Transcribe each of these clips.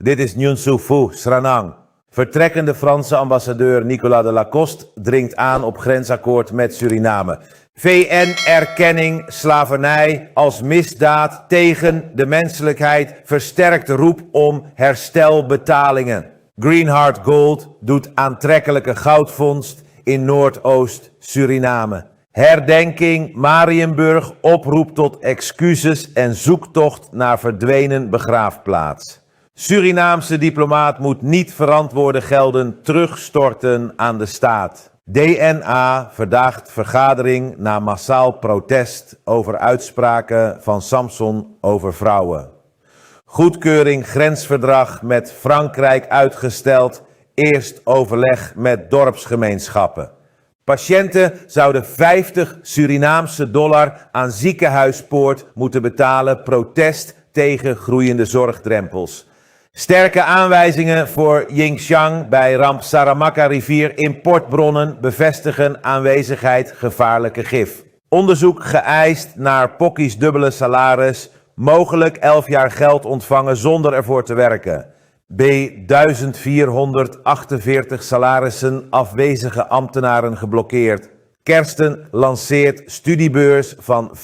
Dit is Nyunsu Fu, Sranang. Vertrekkende Franse ambassadeur Nicolas de Lacoste dringt aan op grensakkoord met Suriname. VN-erkenning slavernij als misdaad tegen de menselijkheid versterkt de roep om herstelbetalingen. Greenheart Gold doet aantrekkelijke goudvondst in Noordoost-Suriname. Herdenking Mariënburg oproep tot excuses en zoektocht naar verdwenen begraafplaats. Surinaamse diplomaat moet niet verantwoorde gelden terugstorten aan de staat. DNA verdaagt vergadering na massaal protest over uitspraken van Samson over vrouwen. Goedkeuring grensverdrag met Frankrijk uitgesteld. Eerst overleg met dorpsgemeenschappen. Patiënten zouden 50 Surinaamse dollar aan ziekenhuispoort moeten betalen. Protest tegen groeiende zorgdrempels. Sterke aanwijzingen voor Yingxiang bij ramp Saramacca-rivier. Importbronnen bevestigen aanwezigheid gevaarlijke gif. Onderzoek geëist naar Pokki's dubbele salaris. Mogelijk 11 jaar geld ontvangen zonder ervoor te werken. B1448 salarissen afwezige ambtenaren geblokkeerd. Kersten lanceert studiebeurs van $50.000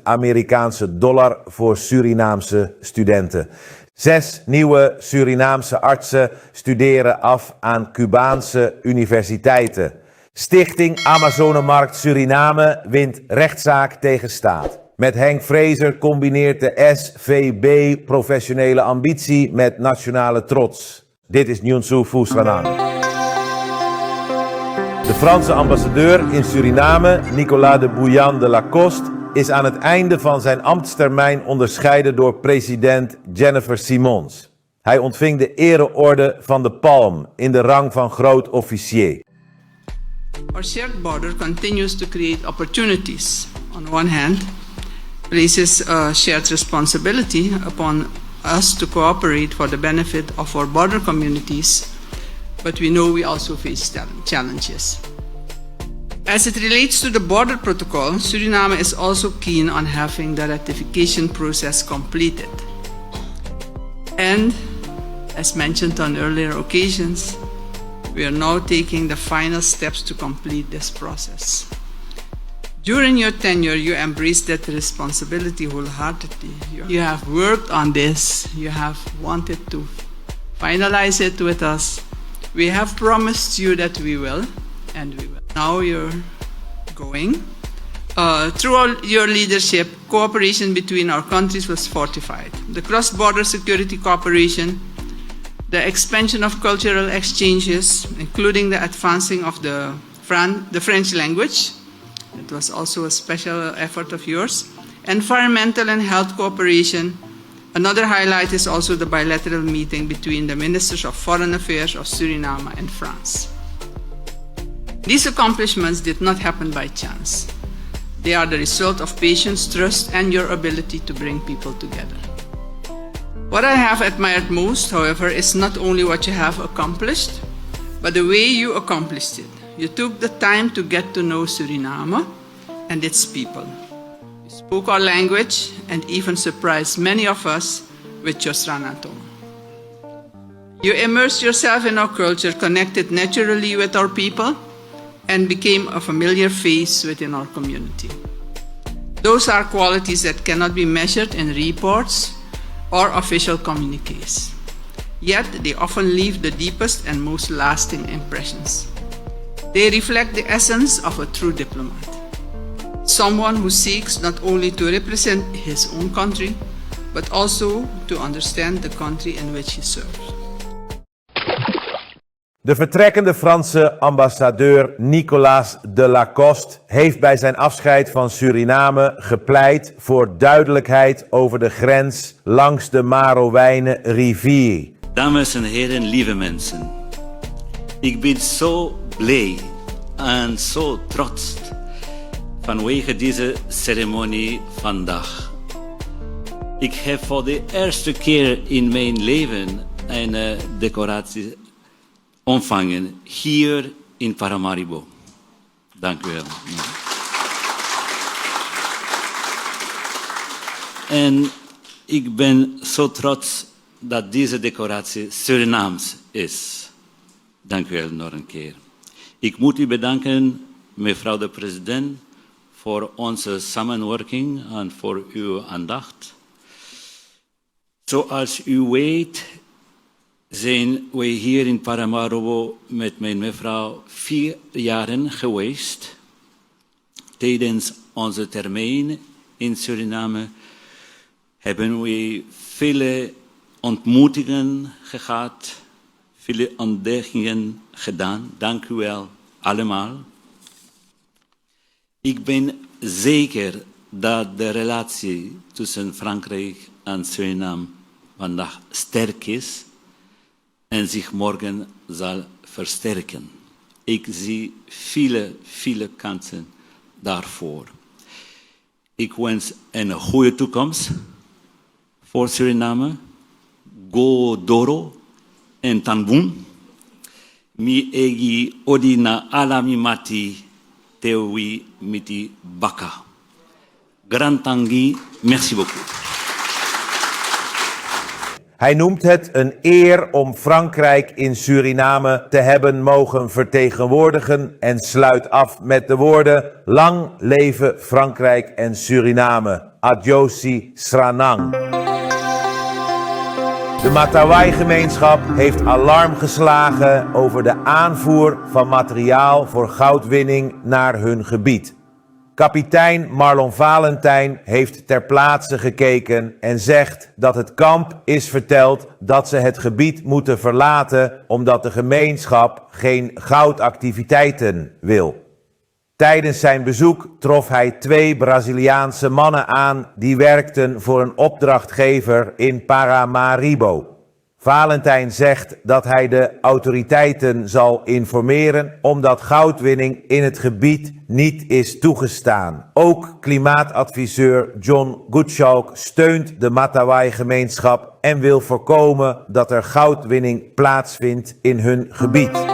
Amerikaanse dollar voor Surinaamse studenten. 6 nieuwe Surinaamse artsen studeren af aan Cubaanse universiteiten. Stichting Amazonemarkt Suriname wint rechtszaak tegen staat. Met Henk Fraser combineert de SVB professionele ambitie met nationale trots. Dit is Nyunsu Fu Sranang. De Franse ambassadeur in Suriname, Nicolas de Bouillan de Lacoste, is aan het einde van zijn ambtstermijn onderscheiden door president Jennifer Simons. Hij ontving de ereorde van de Palm in de rang van groot officier. Our shared border continues to create opportunities. On one hand, places shared responsibility upon us to cooperate for the benefit of our border communities, but we know we also face challenges. As it relates to the border protocol, Suriname is also keen on having the ratification process completed. And, as mentioned on earlier occasions, we are now taking the final steps to complete this process. During your tenure, you embraced that responsibility wholeheartedly. You have worked on this. You have wanted to finalize it with us. We have promised you that we will, and we will. Now you're going. Through your leadership, cooperation between our countries was fortified. The cross-border security cooperation, the expansion of cultural exchanges, including the advancing of the French language. It was also a special effort of yours. Environmental and health cooperation. Another highlight is also the bilateral meeting between the Ministers of Foreign Affairs of Suriname and France. These accomplishments did not happen by chance. They are the result of patience, trust, and your ability to bring people together. What I have admired most, however, is not only what you have accomplished, but the way you accomplished it. You took the time to get to know Suriname and its people. You spoke our language and even surprised many of us with your Sranatong. You immersed yourself in our culture, connected naturally with our people, and became a familiar face within our community. Those are qualities that cannot be measured in reports or official communiques. Yet they often leave the deepest and most lasting impressions. They reflect the essence of a true diplomat. Someone who seeks not only to represent his own country, but also to understand the country in which he serves. De vertrekkende Franse ambassadeur Nicolas de Lacoste heeft bij zijn afscheid van Suriname gepleit voor duidelijkheid over de grens langs de Marowijnen-rivier. Dames en heren, lieve mensen. Ik ben zo blij en zo trots vanwege deze ceremonie vandaag. Ik heb voor de eerste keer in mijn leven een decoratie ontvangen hier in Paramaribo. Dank u wel. En ik ben zo trots dat deze decoratie Surinaams is. Dank u wel nog een keer. Ik moet u bedanken, mevrouw de president, voor onze samenwerking en voor uw aandacht. Zoals u weet zijn wij hier in Paramaribo met mijn mevrouw 4 jaren geweest. Tijdens onze termijn in Suriname hebben we vele ontmoetingen gehad, vele ontdekkingen gedaan. Dank u wel allemaal. Ik ben zeker dat de relatie tussen Frankrijk en Suriname vandaag sterk is en zich morgen zal versterken. Ik zie vele kansen daarvoor. Ik wens een goede toekomst voor Suriname. Go Doro en Tanboen. Mi egi odina alami mati tewi miti baka. Grand Tangi, merci beaucoup. Hij noemt het een eer om Frankrijk in Suriname te hebben mogen vertegenwoordigen en sluit af met de woorden: lang leven Frankrijk en Suriname. Adjosi Sranang. De Matawai-gemeenschap heeft alarm geslagen over de aanvoer van materiaal voor goudwinning naar hun gebied. Kapitein Marlon Valentijn heeft ter plaatse gekeken en zegt dat het kamp is verteld dat ze het gebied moeten verlaten omdat de gemeenschap geen goudactiviteiten wil. Tijdens zijn bezoek trof hij 2 Braziliaanse mannen aan die werkten voor een opdrachtgever in Paramaribo. Valentijn zegt dat hij de autoriteiten zal informeren omdat goudwinning in het gebied niet is toegestaan. Ook klimaatadviseur John Goodchalk steunt de Matawai-gemeenschap en wil voorkomen dat er goudwinning plaatsvindt in hun gebied.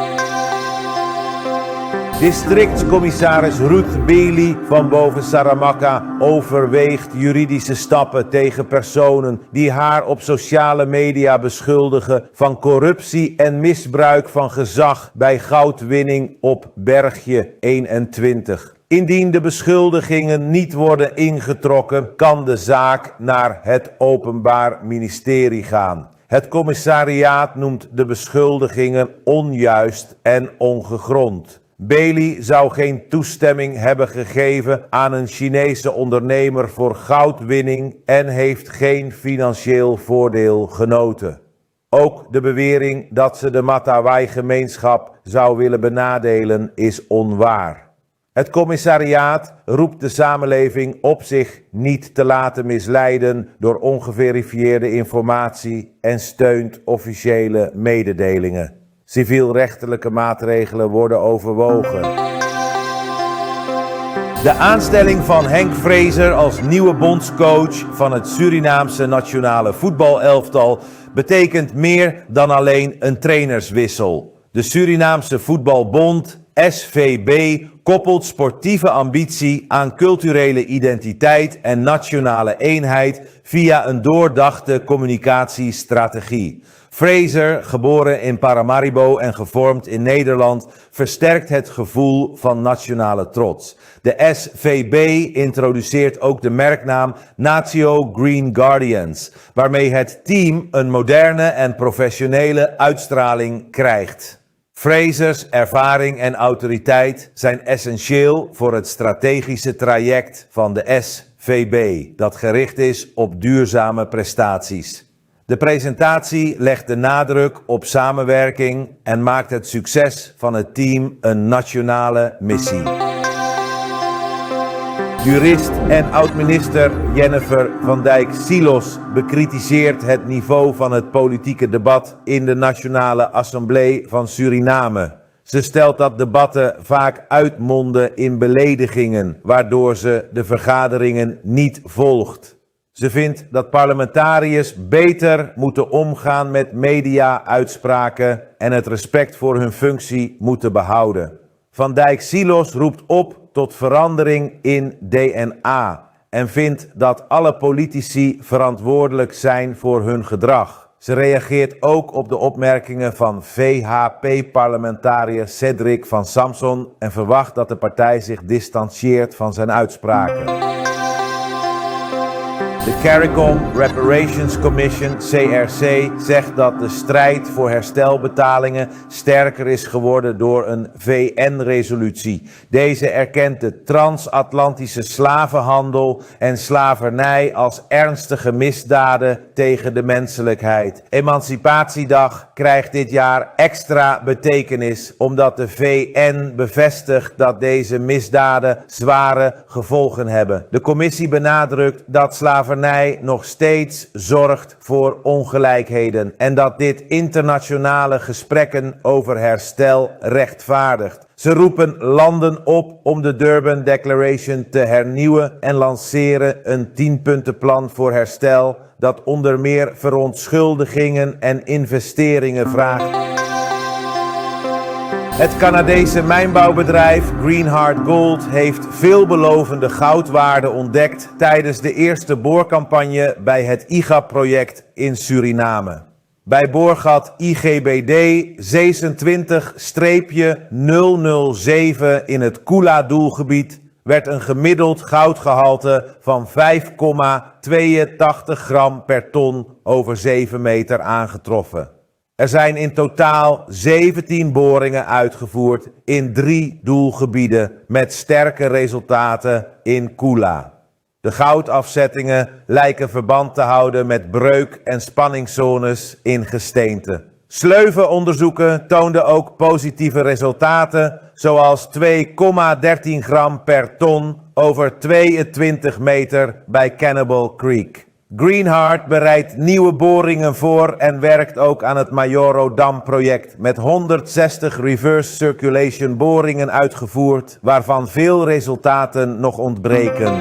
Districtscommissaris Ruth Bailey van boven Saramacca overweegt juridische stappen tegen personen die haar op sociale media beschuldigen van corruptie en misbruik van gezag bij goudwinning op Bergje 21. Indien de beschuldigingen niet worden ingetrokken, kan de zaak naar het Openbaar Ministerie gaan. Het commissariaat noemt de beschuldigingen onjuist en ongegrond. Bailey zou geen toestemming hebben gegeven aan een Chinese ondernemer voor goudwinning en heeft geen financieel voordeel genoten. Ook de bewering dat ze de Matawai-gemeenschap zou willen benadelen is onwaar. Het commissariaat roept de samenleving op zich niet te laten misleiden door ongeverifieerde informatie en steunt officiële mededelingen. Civielrechtelijke maatregelen worden overwogen. De aanstelling van Henk Fraser als nieuwe bondscoach van het Surinaamse nationale voetbalelftal betekent meer dan alleen een trainerswissel. De Surinaamse Voetbalbond, SVB, koppelt sportieve ambitie aan culturele identiteit en nationale eenheid via een doordachte communicatiestrategie. Fraser, geboren in Paramaribo en gevormd in Nederland, versterkt het gevoel van nationale trots. De SVB introduceert ook de merknaam Natio Green Guardians, waarmee het team een moderne en professionele uitstraling krijgt. Frasers ervaring en autoriteit zijn essentieel voor het strategische traject van de SVB, dat gericht is op duurzame prestaties. De presentatie legt de nadruk op samenwerking en maakt het succes van het team een nationale missie. Jurist en oud-minister Jennifer van Dijk-Silos bekritiseert het niveau van het politieke debat in de Nationale Assemblée van Suriname. Ze stelt dat debatten vaak uitmonden in beledigingen, waardoor ze de vergaderingen niet volgt. Ze vindt dat parlementariërs beter moeten omgaan met media-uitspraken en het respect voor hun functie moeten behouden. Van Dijk-Silos roept op tot verandering in DNA en vindt dat alle politici verantwoordelijk zijn voor hun gedrag. Ze reageert ook op de opmerkingen van VHP-parlementariër Cedric van Samson en verwacht dat de partij zich distantieert van zijn uitspraken. De CARICOM Reparations Commission, CRC, zegt dat de strijd voor herstelbetalingen sterker is geworden door een VN-resolutie. Deze erkent de transatlantische slavenhandel en slavernij als ernstige misdaden tegen de menselijkheid. Emancipatiedag krijgt dit jaar extra betekenis omdat de VN bevestigt dat deze misdaden zware gevolgen hebben. De commissie benadrukt dat slavernij nog steeds zorgt voor ongelijkheden en dat dit internationale gesprekken over herstel rechtvaardigt. Ze roepen landen op om de Durban Declaration te hernieuwen en lanceren een 10-puntenplan voor herstel dat onder meer verontschuldigingen en investeringen vraagt. Het Canadese mijnbouwbedrijf Greenheart Gold heeft veelbelovende goudwaarden ontdekt tijdens de eerste boorcampagne bij het IGAP-project in Suriname. Bij boorgat IGBD 26-007 in het Kula-doelgebied werd een gemiddeld goudgehalte van 5,82 gram per ton over 7 meter aangetroffen. Er zijn in totaal 17 boringen uitgevoerd in 3 doelgebieden met sterke resultaten in Kula. De goudafzettingen lijken verband te houden met breuk- en spanningszones in gesteente. Sleuvenonderzoeken toonden ook positieve resultaten, zoals 2,13 gram per ton over 22 meter bij Cannibal Creek. Greenheart bereidt nieuwe boringen voor en werkt ook aan het Mayoro Dam-project met 160 reverse circulation boringen uitgevoerd, waarvan veel resultaten nog ontbreken.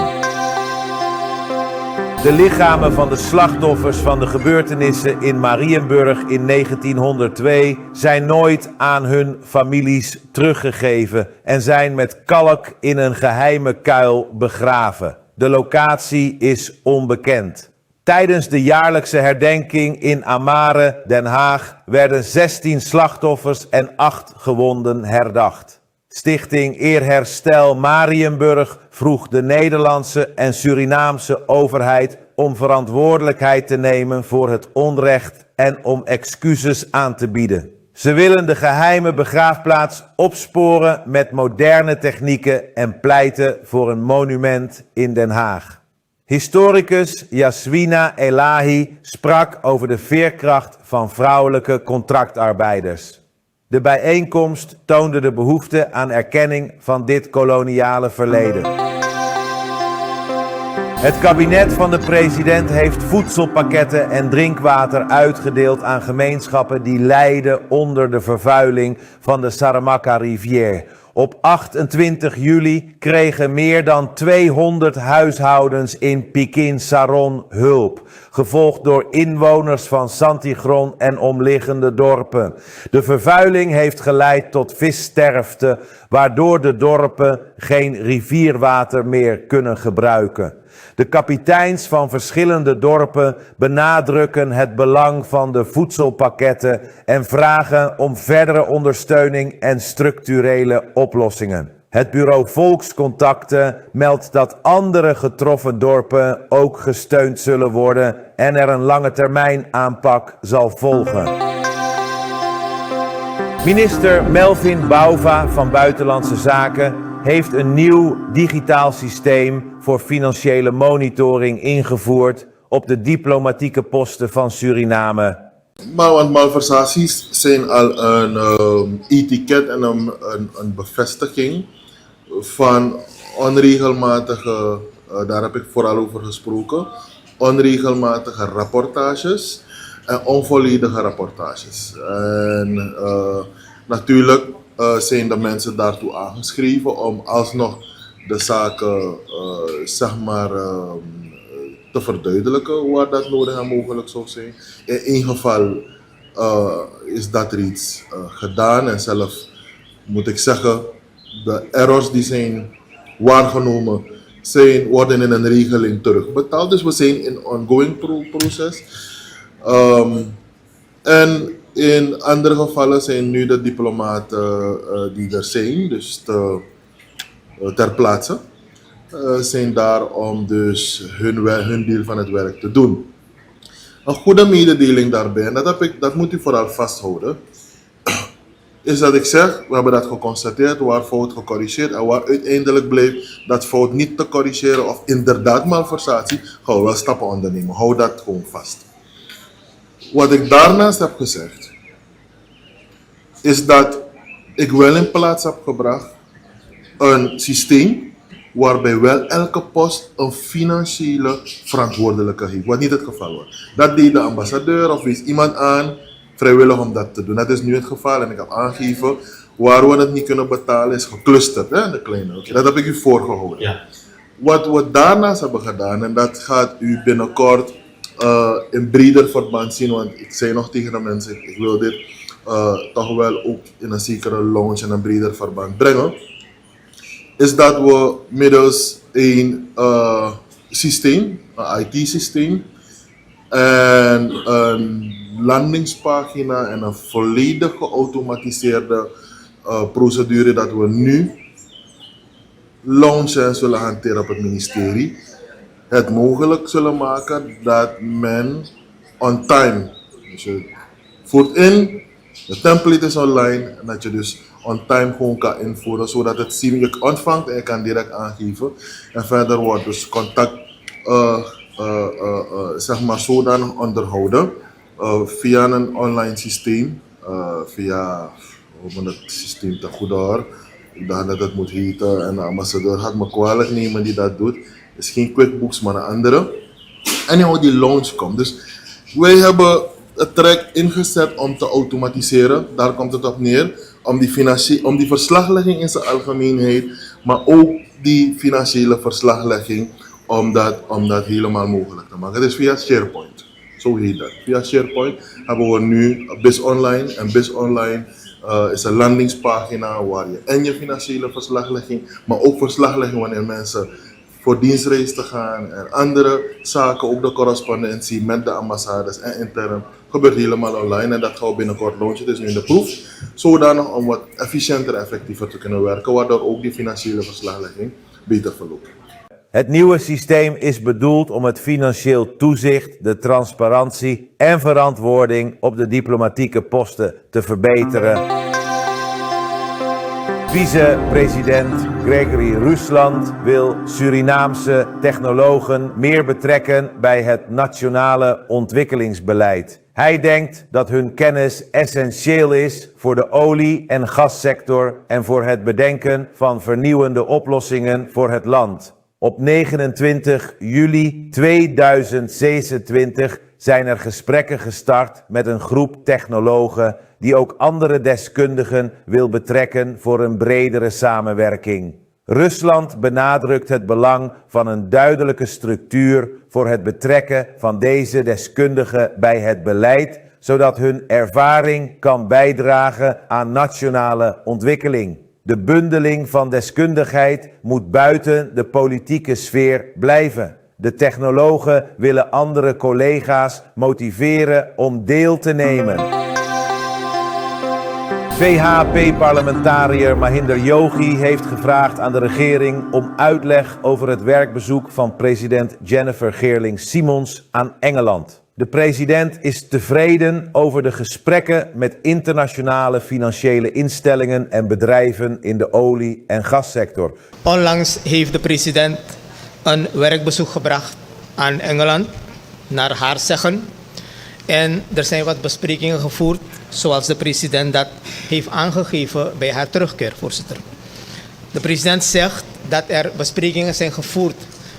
De lichamen van de slachtoffers van de gebeurtenissen in Marienburg in 1902 zijn nooit aan hun families teruggegeven en zijn met kalk in een geheime kuil begraven. De locatie is onbekend. Tijdens de jaarlijkse herdenking in Amare, Den Haag, werden 16 slachtoffers en 8 gewonden herdacht. Stichting Eerherstel Marienburg vroeg de Nederlandse en Surinaamse overheid om verantwoordelijkheid te nemen voor het onrecht en om excuses aan te bieden. Ze willen de geheime begraafplaats opsporen met moderne technieken en pleiten voor een monument in Den Haag. Historicus Yaswina Elahi sprak over de veerkracht van vrouwelijke contractarbeiders. De bijeenkomst toonde de behoefte aan erkenning van dit koloniale verleden. Het kabinet van de president heeft voedselpakketten en drinkwater uitgedeeld aan gemeenschappen die lijden onder de vervuiling van de Saramacca-rivier. Op 28 juli kregen meer dan 200 huishoudens in Pikin Saron hulp, gevolgd door inwoners van Santigron en omliggende dorpen. De vervuiling heeft geleid tot vissterfte, waardoor de dorpen geen rivierwater meer kunnen gebruiken. De kapiteins van verschillende dorpen benadrukken het belang van de voedselpakketten en vragen om verdere ondersteuning en structurele oplossingen. Het bureau Volkscontacten meldt dat andere getroffen dorpen ook gesteund zullen worden en er een lange termijn aanpak zal volgen. Minister Melvin Bouva van Buitenlandse Zaken heeft een nieuw digitaal systeem voor financiële monitoring ingevoerd op de diplomatieke posten van Suriname. Maar want malversaties zijn al een etiket en een bevestiging van onregelmatige, daar heb ik vooral over gesproken, onregelmatige rapportages en onvolledige rapportages. En natuurlijk zijn de mensen daartoe aangeschreven om alsnog de zaken te verduidelijken waar dat nodig en mogelijk zou zijn. In één geval is dat reeds gedaan en zelf moet ik zeggen, de errors die zijn waargenomen worden in een regeling terugbetaald. Dus we zijn in een ongoing proces. En in andere gevallen zijn nu de diplomaten die er zijn, dus ter plaatse, zijn daar om dus hun deel van het werk te doen. Een goede mededeling daarbij, en dat moet u vooral vasthouden, is dat ik zeg, we hebben dat geconstateerd, waar fout gecorrigeerd en waar uiteindelijk blijft dat fout niet te corrigeren of inderdaad malversatie, gaan we wel stappen ondernemen. Hou dat gewoon vast. Wat ik daarnaast heb gezegd, is dat ik wel in plaats heb gebracht een systeem waarbij wel elke post een financiële verantwoordelijke heeft, wat niet het geval was. Dat deed de ambassadeur of wees iemand aan vrijwillig om dat te doen. Dat is nu het geval en ik heb aangegeven waar we het niet kunnen betalen is geclusterd, hè, de kleine. Okay, dat heb ik u voorgehouden. Ja. Wat we daarnaast hebben gedaan, en dat gaat u binnenkort in breder verband zien, want ik zei nog tegen de mensen, ik wil dit toch wel ook in een zekere lounge en een breder verband brengen, is dat we middels een systeem, een IT-systeem en een landingspagina en een volledig geautomatiseerde procedure dat we nu launchen en zullen hanteren op het ministerie, het mogelijk zullen maken dat men on time, dus je voert in, de template is online en dat je dus on time gewoon kan invoeren, zodat het je ontvangt en je kan direct aangeven. En verder wordt dus contact zeg maar zodanig onderhouden via een online systeem, via, hoe moet het systeem te goed hoor, ik dacht dat het moet heten en de ambassadeur gaat me kwalijk nemen die dat doet. Het is geen QuickBooks, maar een andere. En hoe die launch komt. Dus wij hebben het traject ingezet om te automatiseren, daar komt het op neer, om die verslaglegging in zijn algemeenheid, maar ook die financiële verslaglegging, om dat helemaal mogelijk te maken. Het is via SharePoint, zo heet dat. Via SharePoint hebben we nu BizOnline, en BizOnline is een landingspagina waar je en je financiële verslaglegging, maar ook verslaglegging wanneer mensen voor dienstreis te gaan en andere zaken, ook de correspondentie met de ambassades en intern, gebeurt helemaal online en dat gaan we binnenkort launchen. Het is nu in de proef, zodanig om wat efficiënter en effectiever te kunnen werken, waardoor ook die financiële verslaglegging beter verloopt. Het nieuwe systeem is bedoeld om het financieel toezicht, de transparantie en verantwoording op de diplomatieke posten te verbeteren. Vice-president Gregory Rusland wil Surinaamse technologen meer betrekken bij het nationale ontwikkelingsbeleid. Hij denkt dat hun kennis essentieel is voor de olie- en gassector en voor het bedenken van vernieuwende oplossingen voor het land. Op 29 juli 2026 zijn er gesprekken gestart met een groep technologen die ook andere deskundigen wil betrekken voor een bredere samenwerking. Rusland benadrukt het belang van een duidelijke structuur voor het betrekken van deze deskundigen bij het beleid, zodat hun ervaring kan bijdragen aan nationale ontwikkeling. De bundeling van deskundigheid moet buiten de politieke sfeer blijven. De technologen willen andere collega's motiveren om deel te nemen. VHP-parlementariër Mahinder Yogi heeft gevraagd aan de regering om uitleg over het werkbezoek van president Jennifer Geerling-Simons aan Engeland. De president is tevreden over de gesprekken met internationale financiële instellingen en bedrijven in de olie- en gassector. Onlangs heeft de president een werkbezoek gebracht aan Engeland, naar haar zeggen. En er zijn wat besprekingen gevoerd, zoals de president dat heeft aangegeven bij haar terugkeer, voorzitter. De president zegt dat er besprekingen zijn gevoerd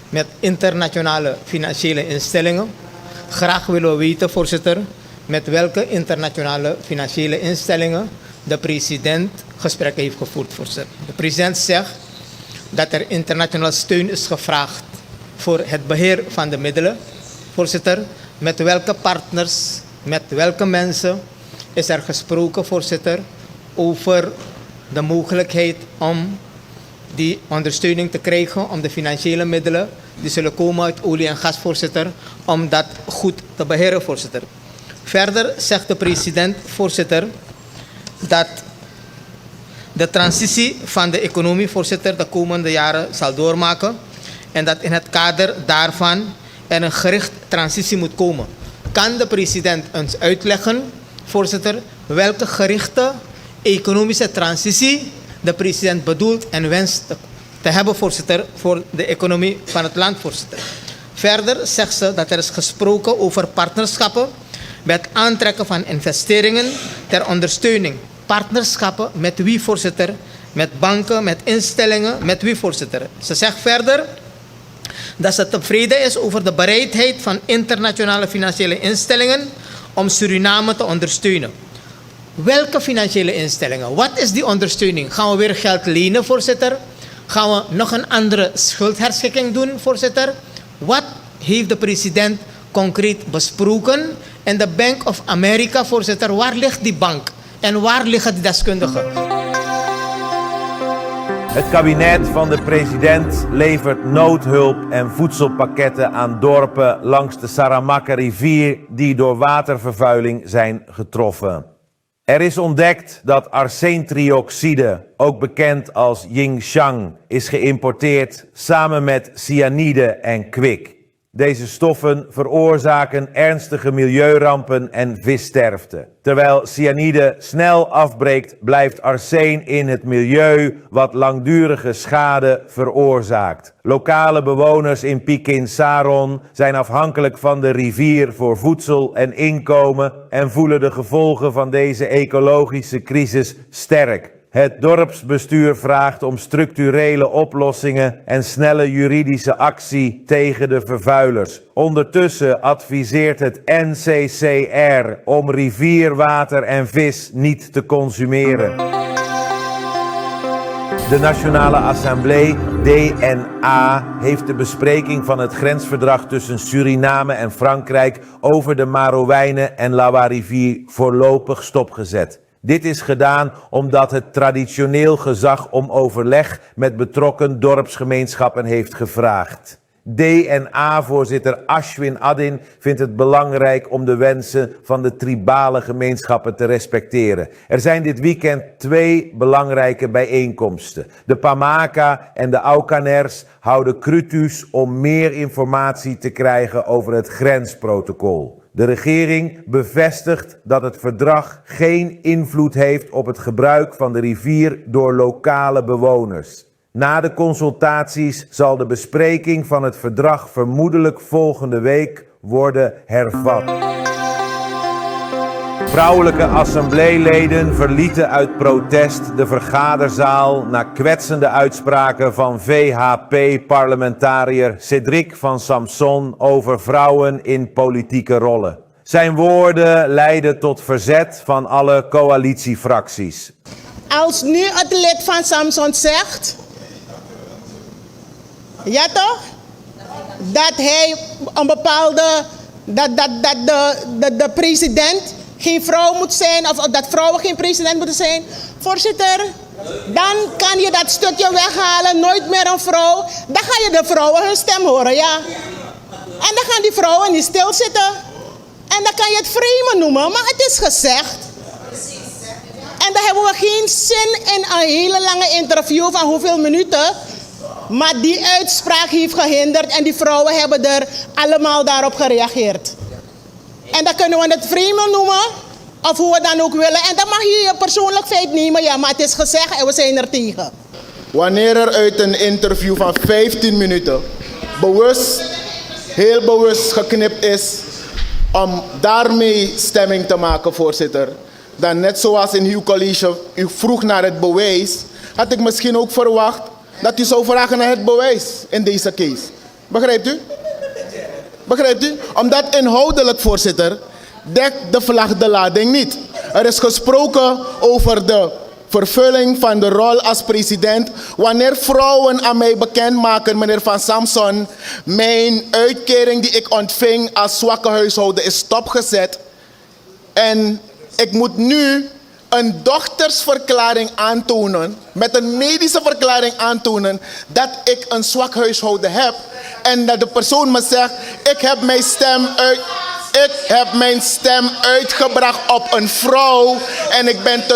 met internationale financiële instellingen. Graag willen we weten, voorzitter, met welke internationale financiële instellingen de president gesprekken heeft gevoerd, voorzitter. De president zegt dat er internationale steun is gevraagd voor het beheer van de middelen. Voorzitter, met welke partners, met welke mensen is er gesproken, voorzitter, over de mogelijkheid om die ondersteuning te krijgen, om de financiële middelen die zullen komen uit olie en gas, voorzitter, om dat goed te beheren, voorzitter. Verder zegt de president, voorzitter, dat de transitie van de economie, voorzitter, de komende jaren zal doormaken. En dat in het kader daarvan er een gericht transitie moet komen. Kan de president ons uitleggen, voorzitter, welke gerichte economische transitie de president bedoelt en wenst te hebben, voorzitter, voor de economie van het land, voorzitter. Verder zegt ze dat er is gesproken over partnerschappen met aantrekken van investeringen ter ondersteuning. Partnerschappen met wie, voorzitter? Met banken, met instellingen, met wie, voorzitter? Ze zegt verder dat ze tevreden is over de bereidheid van internationale financiële instellingen om Suriname te ondersteunen. Welke financiële instellingen? Wat is die ondersteuning? Gaan we weer geld lenen, voorzitter? Gaan we nog een andere schuldherschikking doen, voorzitter? Wat heeft de president concreet besproken? En de Bank of America, voorzitter, waar ligt die bank? En waar liggen die deskundigen? Het kabinet van de president levert noodhulp en voedselpakketten aan dorpen langs de Saramacca-rivier die door watervervuiling zijn getroffen. Er is ontdekt dat arseentrioxide, ook bekend als Yingxiang, is geïmporteerd samen met cyanide en kwik. Deze stoffen veroorzaken ernstige milieurampen en vissterfte. Terwijl cyanide snel afbreekt, blijft arseen in het milieu wat langdurige schade veroorzaakt. Lokale bewoners in Pikin Saron zijn afhankelijk van de rivier voor voedsel en inkomen en voelen de gevolgen van deze ecologische crisis sterk. Het dorpsbestuur vraagt om structurele oplossingen en snelle juridische actie tegen de vervuilers. Ondertussen adviseert het NCCR om rivierwater en vis niet te consumeren. De Nationale Assemblée, DNA, heeft de bespreking van het grensverdrag tussen Suriname en Frankrijk over de Marowijnen en Lawa-rivier voorlopig stopgezet. Dit is gedaan omdat het traditioneel gezag om overleg met betrokken dorpsgemeenschappen heeft gevraagd. DNA-voorzitter Ashwin Adin vindt het belangrijk om de wensen van de tribale gemeenschappen te respecteren. Er zijn dit weekend 2 belangrijke bijeenkomsten. De Pamaka en de Aukaners houden Krutus om meer informatie te krijgen over het grensprotocol. De regering bevestigt dat het verdrag geen invloed heeft op het gebruik van de rivier door lokale bewoners. Na de consultaties zal de bespreking van het verdrag vermoedelijk volgende week worden hervat. Vrouwelijke assembleeleden verlieten uit protest de vergaderzaal na kwetsende uitspraken van VHP-parlementariër Cédric van Samson over vrouwen in politieke rollen. Zijn woorden leidden tot verzet van alle coalitiefracties. Als nu het lid van Samson zegt, ja toch, dat hij een bepaalde, de president geen vrouw moet zijn, of dat vrouwen geen president moeten zijn. Voorzitter, dan kan je dat stukje weghalen, nooit meer een vrouw. Dan ga je de vrouwen hun stem horen, ja. En dan gaan die vrouwen niet stilzitten. En dan kan je het framen noemen, maar het is gezegd. En dan hebben we geen zin in een hele lange interview van hoeveel minuten. Maar die uitspraak heeft gehinderd en die vrouwen hebben er allemaal daarop gereageerd. En dan kunnen we het framen noemen, of hoe we dan ook willen. En dan mag je je persoonlijk feit nemen, ja, maar het is gezegd en we zijn er tegen. Wanneer er uit een interview van 15 minuten heel bewust geknipt is om daarmee stemming te maken, voorzitter, dan net zoals in uw college u vroeg naar het bewijs, had ik misschien ook verwacht dat u zou vragen naar het bewijs in deze case. Begrijpt u? Begrijpt u? Omdat inhoudelijk, voorzitter, dekt de vlag de lading niet. Er is gesproken over de vervulling van de rol als president. Wanneer vrouwen aan mij bekendmaken, meneer Van Samson, mijn uitkering die ik ontving als zwakke huishouden is stopgezet. En ik moet nu een doktersverklaring aantonen, met een medische verklaring aantonen, dat ik een zwak huishouden heb. En dat de persoon me zegt, ik heb mijn stem uit... ik heb mijn stem uitgebracht op een vrouw en ik ben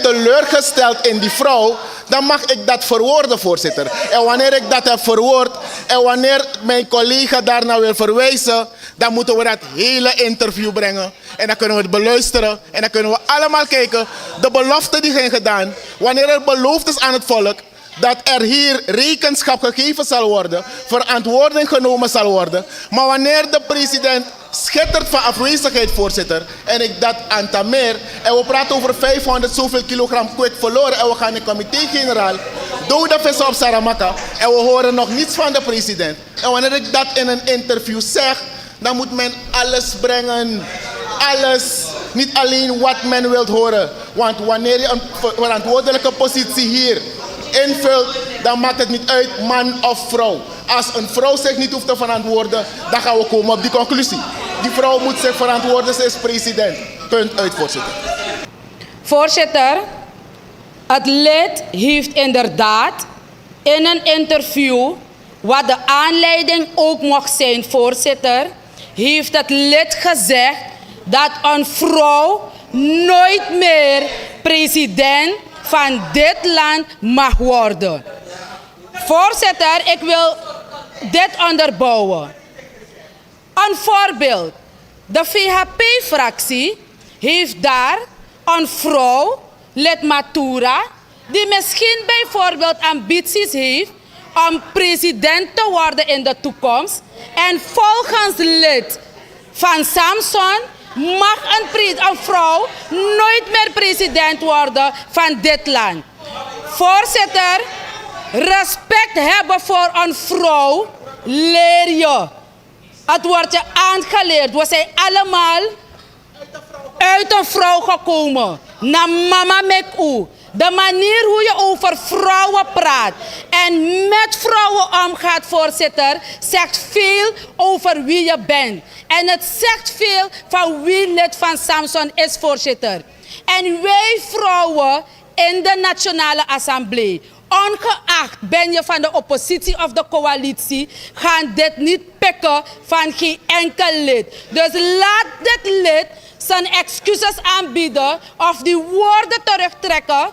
teleurgesteld in die vrouw, dan mag ik dat verwoorden, voorzitter. En wanneer ik dat heb verwoord en wanneer mijn collega daarna wil verwijzen, dan moeten we dat hele interview brengen. En dan kunnen we het beluisteren en dan kunnen we allemaal kijken. De beloften die zijn gedaan, wanneer er beloofd is aan het volk, dat er hier rekenschap gegeven zal worden, verantwoording genomen zal worden. Maar wanneer de president schittert van afwezigheid, voorzitter, en ik dat aantameer, en we praten over 500 zoveel kilogram kwik verloren, en we gaan in comité-generaal, dode vissen op Saramaka, en we horen nog niets van de president. En wanneer ik dat in een interview zeg, dan moet men alles brengen. Alles. Niet alleen wat men wilt horen. Want wanneer je een verantwoordelijke positie hier invult, dan maakt het niet uit man of vrouw. Als een vrouw zich niet hoeft te verantwoorden, dan gaan we komen op die conclusie. Die vrouw moet zich verantwoorden, ze is president. Punt uit, voorzitter. Voorzitter, het lid heeft inderdaad in een interview, wat de aanleiding ook mocht zijn, voorzitter, heeft het lid gezegd dat een vrouw nooit meer president van dit land mag worden. Voorzitter, ik wil dit onderbouwen. Een voorbeeld. De VHP-fractie heeft daar een vrouw, lid Matura, die misschien bijvoorbeeld ambities heeft om president te worden in de toekomst. En volgens lid van Samson mag een vrouw nooit meer president worden van dit land. Voorzitter, respect hebben voor een vrouw leer je. Het wordt je aangeleerd. We zijn allemaal uit een vrouw gekomen. Na mama mek u. De manier hoe je over vrouwen praat en met vrouwen omgaat, voorzitter, zegt veel over wie je bent. En het zegt veel van wie lid van Samson is, voorzitter. En wij vrouwen in de Nationale Assemblée, ongeacht ben je van de oppositie of de coalitie, gaan dit niet pikken van geen enkel lid. Dus laat dit lid zijn excuses aanbieden of die woorden terugtrekken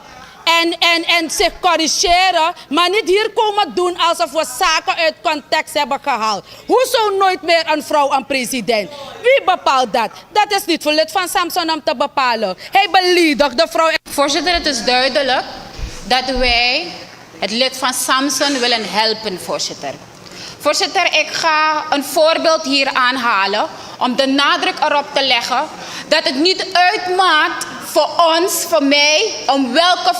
en zich corrigeren, maar niet hier komen doen alsof we zaken uit context hebben gehaald. Hoezo nooit meer een vrouw een president? Wie bepaalt dat? Dat is niet voor lid van Samson om te bepalen. Hij beliedigt de vrouw. Voorzitter, het is duidelijk dat wij het lid van Samson willen helpen, voorzitter. Voorzitter, ik ga een voorbeeld hier aanhalen om de nadruk erop te leggen dat het niet uitmaakt voor ons, voor mij, om welke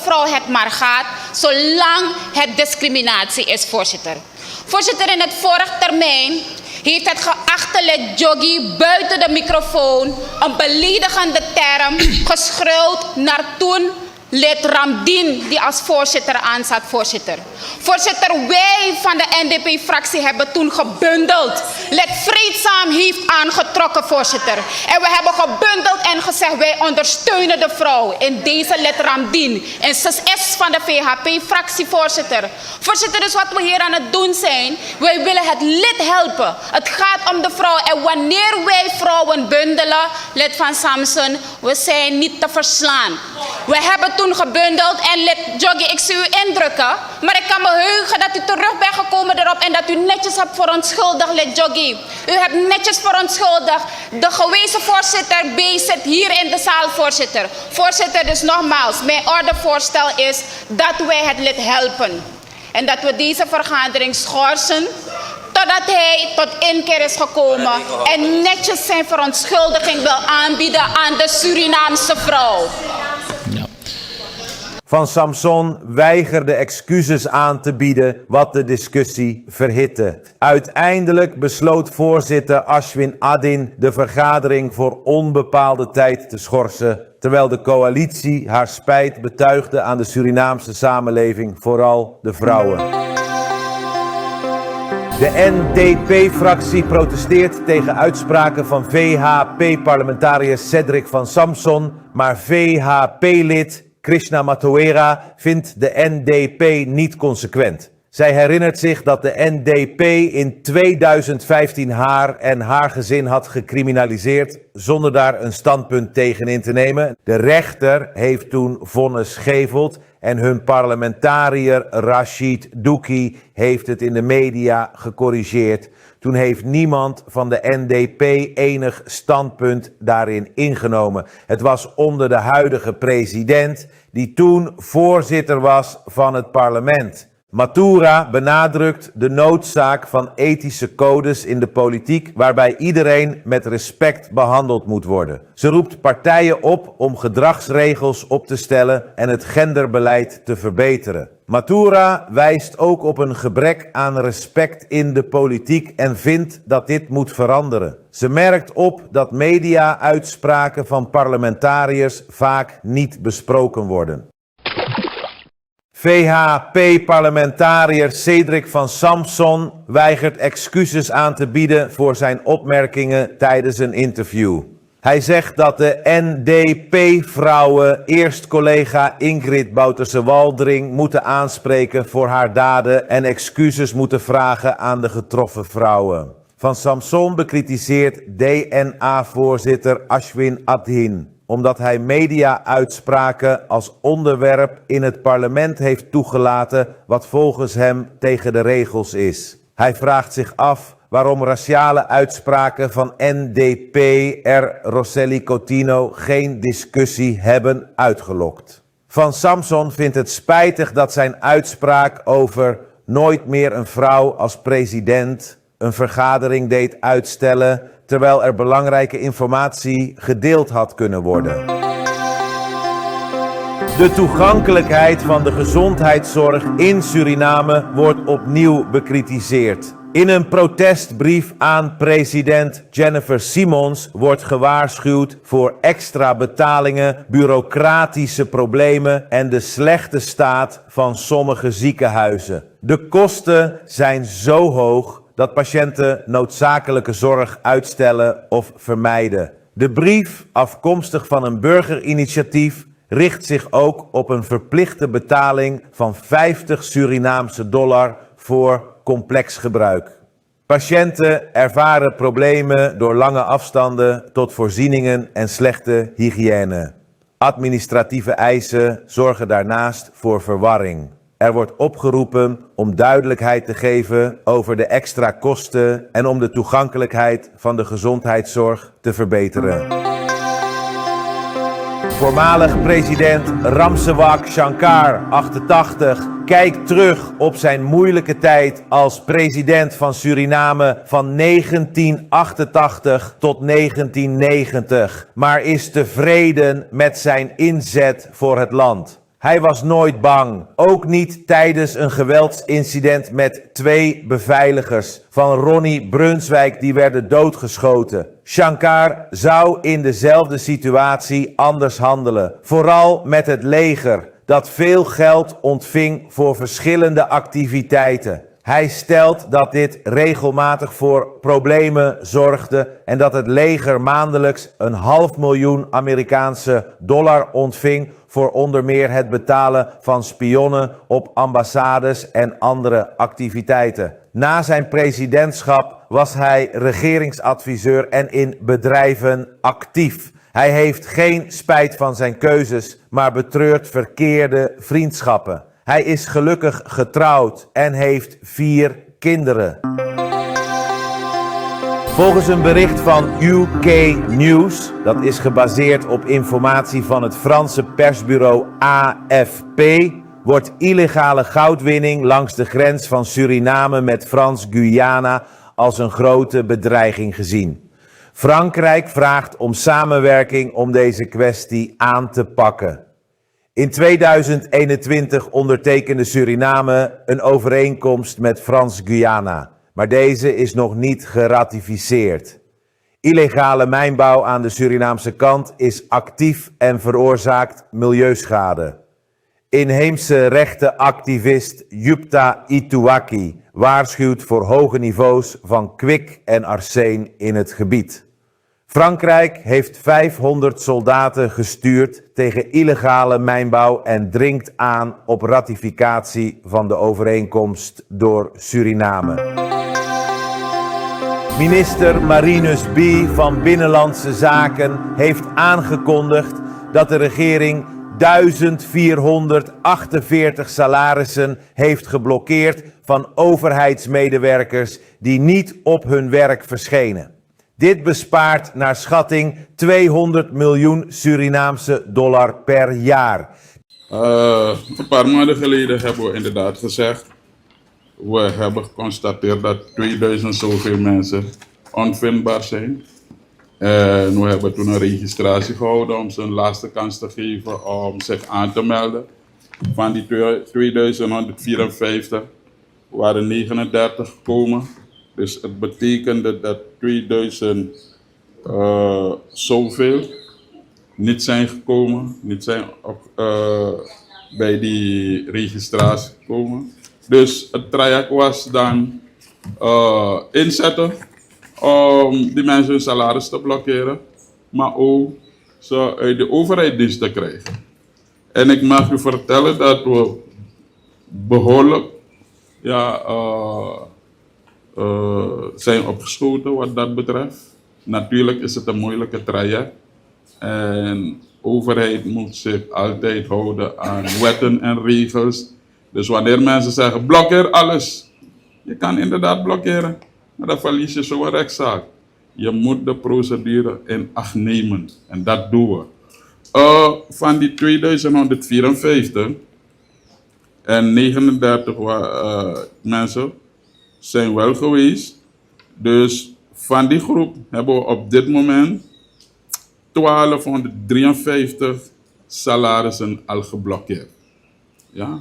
vrouw het maar gaat, zolang het discriminatie is, voorzitter. Voorzitter, in het vorige termijn heeft het geachte lid Joggi buiten de microfoon een beledigende term geschreeuwd naar toen lid Ramdien, die als voorzitter aanzat, voorzitter. Voorzitter, wij van de NDP-fractie hebben toen gebundeld. Lid Vreedzaam heeft aangetrokken, voorzitter. En we hebben gebundeld en gezegd, wij ondersteunen de vrouw in deze lid Ramdien. En ze is van de VHP-fractie, voorzitter. Voorzitter, dus wat we hier aan het doen zijn, wij willen het lid helpen. Het gaat om de vrouw. En wanneer wij vrouwen bundelen, lid van Samson, we zijn niet te verslaan. We hebben toen gebundeld en lid Joggi, ik zie u indrukken, maar ik kan me heugen dat u terug bent gekomen erop en dat u netjes hebt verontschuldigd, lid Joggi. U hebt netjes verontschuldigd. De gewezen voorzitter B zit hier in de zaal, voorzitter. Voorzitter, dus nogmaals, mijn ordevoorstel is dat wij het lid helpen. En dat we deze vergadering schorsen totdat hij tot inkeer is gekomen en netjes zijn verontschuldiging wil aanbieden aan de Surinaamse vrouw. Van Samson weigerde excuses aan te bieden, wat de discussie verhitte. Uiteindelijk besloot voorzitter Ashwin Adin de vergadering voor onbepaalde tijd te schorsen, terwijl de coalitie haar spijt betuigde aan de Surinaamse samenleving, vooral de vrouwen. De NDP-fractie protesteert tegen uitspraken van VHP-parlementariër Cedric van Samson, maar VHP-lid Krishna Matoera vindt de NDP niet consequent. Zij herinnert zich dat de NDP in 2015 haar en haar gezin had gecriminaliseerd zonder daar een standpunt tegen in te nemen. De rechter heeft toen vonnis geveld en hun parlementariër Rashid Douki heeft het in de media gecorrigeerd. Toen heeft niemand van de NDP enig standpunt daarin ingenomen. Het was onder de huidige president, die toen voorzitter was van het parlement. Matura benadrukt de noodzaak van ethische codes in de politiek, waarbij iedereen met respect behandeld moet worden. Ze roept partijen op om gedragsregels op te stellen en het genderbeleid te verbeteren. Matura wijst ook op een gebrek aan respect in de politiek en vindt dat dit moet veranderen. Ze merkt op dat media-uitspraken van parlementariërs vaak niet besproken worden. VHP-parlementariër Cedric van Samson weigert excuses aan te bieden voor zijn opmerkingen tijdens een interview. Hij zegt dat de NDP-vrouwen eerst collega Ingrid Bouterse-Waldring moeten aanspreken voor haar daden en excuses moeten vragen aan de getroffen vrouwen. Van Samson bekritiseert DNA-voorzitter Ashwin Adhin, omdat hij media-uitspraken als onderwerp in het parlement heeft toegelaten wat volgens hem tegen de regels is. Hij vraagt zich af waarom raciale uitspraken van NDP'er Rosselli Coutinho geen discussie hebben uitgelokt. Van Samson vindt het spijtig dat zijn uitspraak over nooit meer een vrouw als president een vergadering deed uitstellen, terwijl er belangrijke informatie gedeeld had kunnen worden. De toegankelijkheid van de gezondheidszorg in Suriname wordt opnieuw bekritiseerd. In een protestbrief aan president Jennifer Simons wordt gewaarschuwd voor extra betalingen, bureaucratische problemen en de slechte staat van sommige ziekenhuizen. De kosten zijn zo hoog dat patiënten noodzakelijke zorg uitstellen of vermijden. De brief, afkomstig van een burgerinitiatief, richt zich ook op een verplichte betaling van $50 voor complex gebruik. Patiënten ervaren problemen door lange afstanden tot voorzieningen en slechte hygiëne. Administratieve eisen zorgen daarnaast voor verwarring. Er wordt opgeroepen om duidelijkheid te geven over de extra kosten en om de toegankelijkheid van de gezondheidszorg te verbeteren. Voormalig president Ramsewak Shankar, 88, kijkt terug op zijn moeilijke tijd als president van Suriname van 1988 tot 1990, maar is tevreden met zijn inzet voor het land. Hij was nooit bang, ook niet tijdens een geweldsincident met 2 beveiligers van Ronnie Brunswijk die werden doodgeschoten. Shankar zou in dezelfde situatie anders handelen, vooral met het leger dat veel geld ontving voor verschillende activiteiten. Hij stelt dat dit regelmatig voor problemen zorgde en dat het leger maandelijks $500.000 Amerikaanse dollar ontving voor onder meer het betalen van spionnen op ambassades en andere activiteiten. Na zijn presidentschap was hij regeringsadviseur en in bedrijven actief. Hij heeft geen spijt van zijn keuzes, maar betreurt verkeerde vriendschappen. Hij is gelukkig getrouwd en heeft 4 kinderen. Volgens een bericht van UK News, dat is gebaseerd op informatie van het Franse persbureau AFP, wordt illegale goudwinning langs de grens van Suriname met Frans-Guyana als een grote bedreiging gezien. Frankrijk vraagt om samenwerking om deze kwestie aan te pakken. In 2021 ondertekende Suriname een overeenkomst met Frans-Guyana, maar deze is nog niet geratificeerd. Illegale mijnbouw aan de Surinaamse kant is actief en veroorzaakt milieuschade. Inheemse rechtenactivist Jupta Ituaki waarschuwt voor hoge niveaus van kwik en arsen in het gebied. Frankrijk heeft 500 soldaten gestuurd tegen illegale mijnbouw en dringt aan op ratificatie van de overeenkomst door Suriname. Minister Marinus B. van Binnenlandse Zaken heeft aangekondigd dat de regering 1448 salarissen heeft geblokkeerd van overheidsmedewerkers die niet op hun werk verschenen. Dit bespaart naar schatting 200 miljoen Surinaamse dollar per jaar. Een paar maanden geleden hebben we inderdaad gezegd, we hebben geconstateerd dat 2000 zoveel mensen onvindbaar zijn. En we hebben toen een registratie gehouden om ze een laatste kans te geven om zich aan te melden. Van die 2154 waren 39 gekomen. Dus het betekende dat 2000 zoveel niet zijn gekomen, niet zijn bij die registratie gekomen. Dus het traject was dan inzetten om die mensen hun salaris te blokkeren, maar ook ze uit de overheid dienst te krijgen. En ik mag u vertellen dat we behoorlijk zijn opgeschoten wat dat betreft. Natuurlijk is het een moeilijke traject. En de overheid moet zich altijd houden aan wetten en regels. Dus wanneer mensen zeggen, blokkeer alles. Je kan inderdaad blokkeren, maar dan verlies je zo'n rechtszaak. Je moet de procedure in acht nemen. En dat doen we. Van die 2154 en 39 mensen zijn wel geweest. Dus van die groep hebben we op dit moment 1253 salarissen al geblokkeerd. Ja?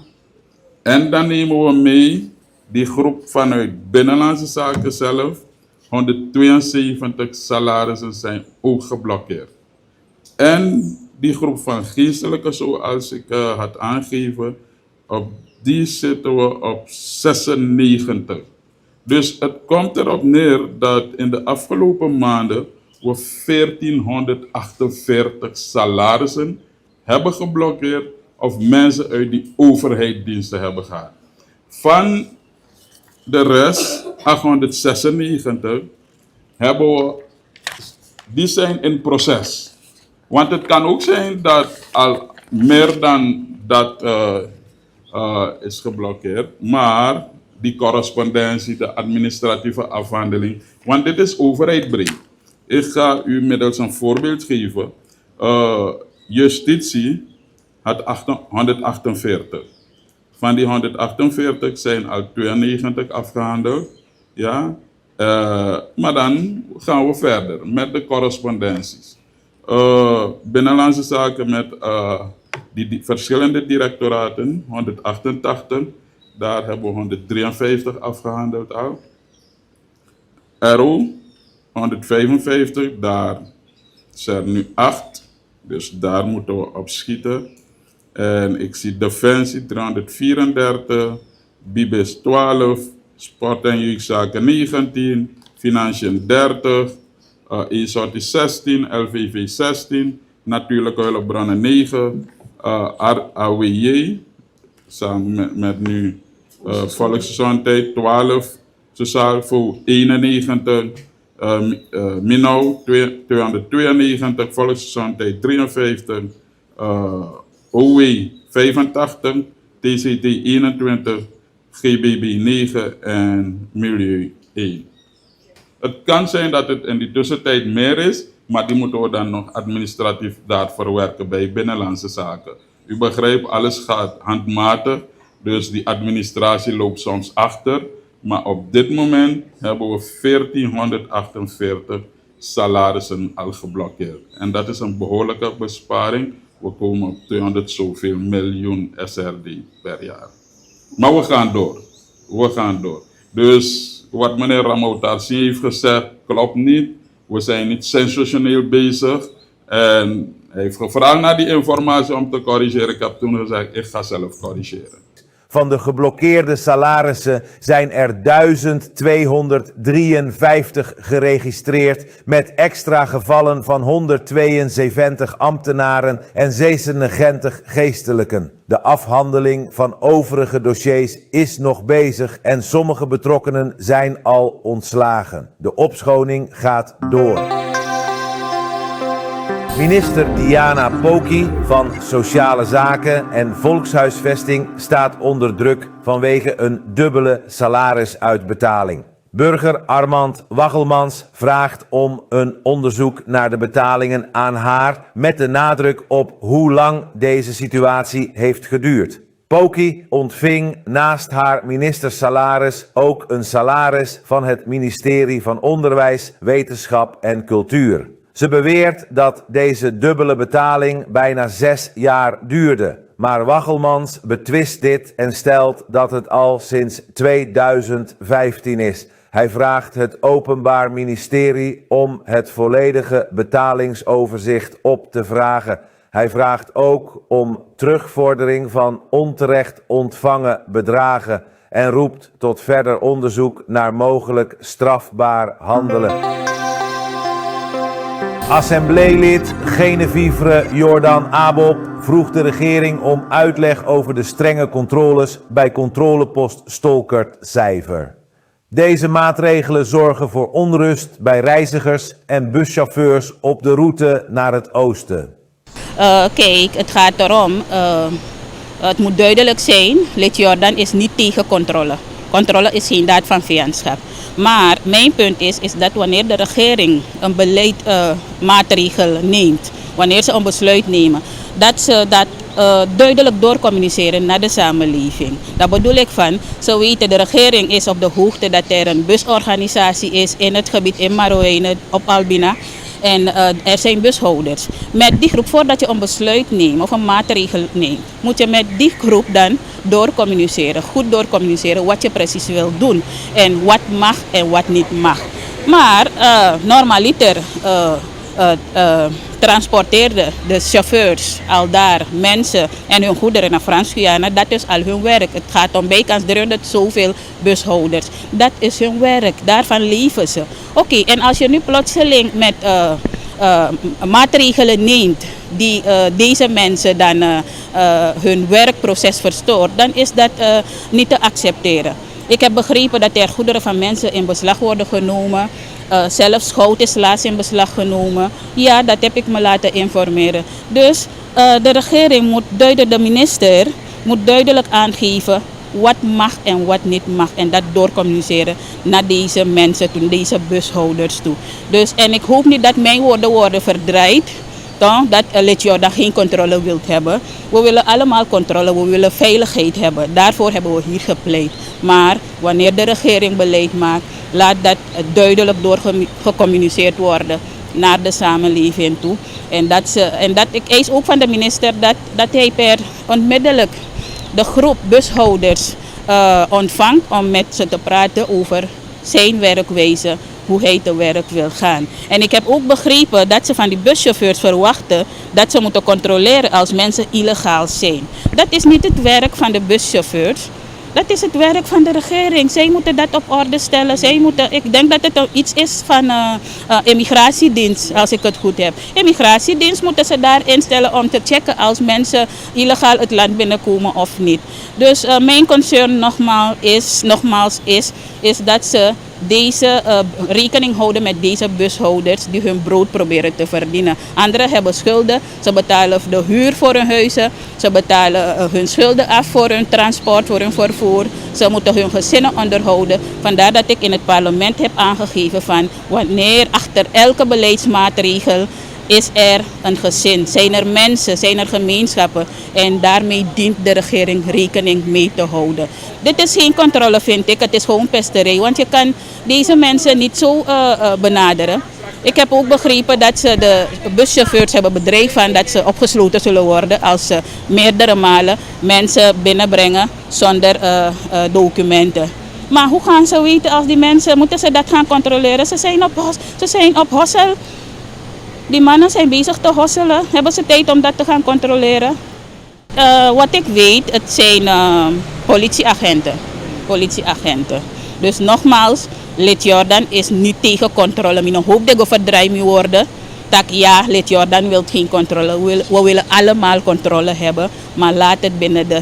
En dan nemen we mee die groep vanuit Binnenlandse Zaken zelf. 172 salarissen zijn ook geblokkeerd. En die groep van geestelijke, zoals ik had aangegeven, op die zitten we op 96. Dus het komt erop neer dat in de afgelopen maanden we 1448 salarissen hebben geblokkeerd of mensen uit die overheidsdiensten hebben gehad. Van de rest, 896, hebben we, die zijn in proces. Want het kan ook zijn dat al meer dan dat is geblokkeerd, maar die correspondentie, de administratieve afhandeling, want dit is overheidsbreed. Ik ga u middels een voorbeeld geven. Justitie had 148. Van die 148 zijn al 92 afgehandeld. Ja? Maar dan gaan we verder met de correspondenties. Binnenlandse Zaken met die verschillende directoraten, 188. Daar hebben we 153 afgehandeld al. RO, 155, daar zijn er nu 8. Dus daar moeten we op schieten. En ik zie Defensie 334, Bibis 12, Sport en Jeugdzaken 19, Financiën 30, ESOTI 16, LVV 16, Natuurlijke Hulpbronnen 9, AWJ, samen met nu Volksgezondheid 12, Sociaal voor 91, Minau 292, Volksgezondheid 53, OW 85, TCT 21, GBB 9 en Milieu 1. Het kan zijn dat het in die tussentijd meer is, maar die moeten we dan nog administratief daar verwerken bij Binnenlandse Zaken. U begrijpt, alles gaat handmatig, dus die administratie loopt soms achter. Maar op dit moment hebben we 1448 salarissen al geblokkeerd. En dat is een behoorlijke besparing. We komen op 200 zoveel miljoen SRD per jaar. Maar we gaan door. We gaan door. Dus wat meneer Ramoutarsi heeft gezegd, klopt niet. We zijn niet sensationeel bezig. En hij heeft gevraagd naar die informatie om te corrigeren. Ik heb toen gezegd, ik ga zelf corrigeren. Van de geblokkeerde salarissen zijn er 1253 geregistreerd, met extra gevallen van 172 ambtenaren en 96 geestelijken. De afhandeling van overige dossiers is nog bezig en sommige betrokkenen zijn al ontslagen. De opschoning gaat door. Minister Diana Poki van Sociale Zaken en Volkshuisvesting staat onder druk vanwege een dubbele salarisuitbetaling. Burger Armand Waggelmans vraagt om een onderzoek naar de betalingen aan haar met de nadruk op hoe lang deze situatie heeft geduurd. Poki ontving naast haar ministersalaris ook een salaris van het ministerie van Onderwijs, Wetenschap en Cultuur. Ze beweert dat deze dubbele betaling bijna 6 jaar duurde. Maar Waggelmans betwist dit en stelt dat het al sinds 2015 is. Hij vraagt het Openbaar Ministerie om het volledige betalingsoverzicht op te vragen. Hij vraagt ook om terugvordering van onterecht ontvangen bedragen en roept tot verder onderzoek naar mogelijk strafbaar handelen. Assembleelid Genevieve Jordan Abop vroeg de regering om uitleg over de strenge controles bij controlepost Stolkert-Cijfer. Deze maatregelen zorgen voor onrust bij reizigers en buschauffeurs op de route naar het oosten. Kijk, het gaat erom, het moet duidelijk zijn, lid Jordan is niet tegen controle. Controle is geen daad van vijandschap. Maar mijn punt is dat wanneer de regering een beleidsmaatregel neemt, wanneer ze een besluit nemen, dat ze dat duidelijk doorcommuniceren naar de samenleving. Dat bedoel ik van, ze weten de regering is op de hoogte dat er een busorganisatie is in het gebied in Marowijnen op Albina. En er zijn bushouders. Met die groep, voordat je een besluit neemt of een maatregel neemt, moet je met die groep dan doorcommuniceren. Goed doorcommuniceren wat je precies wil doen. En wat mag en wat niet mag. Maar normaliter transporteerden de chauffeurs al daar mensen en hun goederen naar Frans-Guyana. Dat is al hun werk. Het gaat om bijkans 300 zoveel bushouders. Dat is hun werk. Daarvan leven ze. Oké, en als je nu plotseling met maatregelen neemt die deze mensen dan hun werkproces verstoort, dan is dat niet te accepteren. Ik heb begrepen dat er goederen van mensen in beslag worden genomen. Zelfs goud is laatst in beslag genomen. Ja, dat heb ik me laten informeren. Dus de regering moet duidelijk, de minister moet duidelijk aangeven wat mag en wat niet mag. En dat doorcommuniceren naar deze mensen toe, deze bushouders toe. Dus, en ik hoop niet dat mijn woorden worden verdraaid. Dat lid Jordan geen controle wilt hebben. We willen allemaal controle, we willen veiligheid hebben. Daarvoor hebben we hier gepleit. Maar wanneer de regering beleid maakt, laat dat duidelijk doorgecommuniceerd worden naar de samenleving toe. En dat ik eis ook van de minister dat hij per onmiddellijk de groep bushouders ontvangt om met ze te praten over zijn werkwijze, hoe hij te werk wil gaan. En ik heb ook begrepen dat ze van die buschauffeurs verwachten dat ze moeten controleren als mensen illegaal zijn. Dat is niet het werk van de buschauffeurs. Dat is het werk van de regering. Zij moeten dat op orde stellen. Ik denk dat het iets is van immigratiedienst, als ik het goed heb. Immigratiedienst moeten ze daar instellen om te checken als mensen illegaal het land binnenkomen of niet. Dus mijn concern nogmaals is dat ze deze rekening houden met deze bushouders die hun brood proberen te verdienen. Anderen hebben schulden, ze betalen de huur voor hun huizen, ze betalen hun schulden af voor hun transport, voor hun vervoer. Ze moeten hun gezinnen onderhouden. Vandaar dat ik in het parlement heb aangegeven van wanneer achter elke beleidsmaatregel is er een gezin, zijn er mensen, zijn er gemeenschappen en daarmee dient de regering rekening mee te houden. Dit is geen controle, vind ik, het is gewoon pesterij, want je kan deze mensen niet zo benaderen. Ik heb ook begrepen dat ze de buschauffeurs hebben bedreigd van dat ze opgesloten zullen worden als ze meerdere malen mensen binnenbrengen zonder documenten. Maar hoe gaan ze weten als die mensen, moeten ze dat gaan controleren? Ze zijn op hossel. Die mannen zijn bezig te hosselen. Hebben ze tijd om dat te gaan controleren? Wat ik weet, het zijn politieagenten. Dus nogmaals, Lid Jordan is niet tegen controle. Ik hoop dat we verdraaid worden. Dat ja, Lid Jordan wil geen controle. We willen allemaal controle hebben. Maar laat het binnen de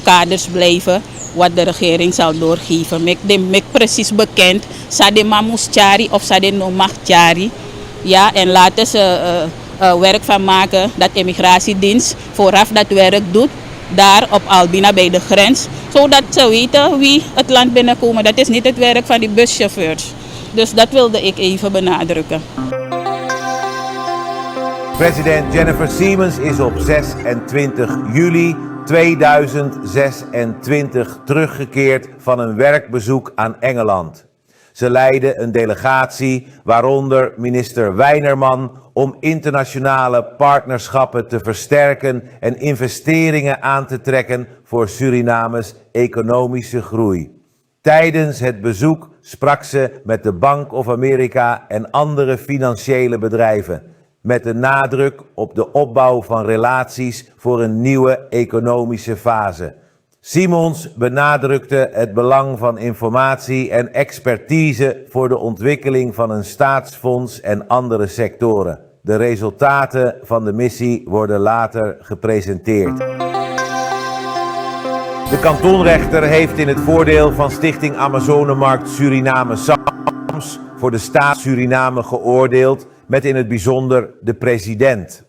kaders blijven wat de regering zal doorgeven. Ik precies bekend. Sade mamus chari of sade no mag chari. Ja, en laten ze werk van maken dat immigratiedienst vooraf dat werk doet. Daar op Albina bij de grens. Zodat ze weten wie het land binnenkomen. Dat is niet het werk van die buschauffeurs. Dus dat wilde ik even benadrukken. President Jennifer Siemens is op 26 juli 2026 teruggekeerd van een werkbezoek aan Engeland. Ze leidde een delegatie, waaronder minister Weinerman, om internationale partnerschappen te versterken en investeringen aan te trekken voor Surinames economische groei. Tijdens het bezoek sprak ze met de Bank of America en andere financiële bedrijven, met de nadruk op de opbouw van relaties voor een nieuwe economische fase. Siemens benadrukte het belang van informatie en expertise voor de ontwikkeling van een staatsfonds en andere sectoren. De resultaten van de missie worden later gepresenteerd. De kantonrechter heeft in het voordeel van Stichting Amazonemarkt Suriname SAMS voor de staat Suriname geoordeeld, met in het bijzonder de president.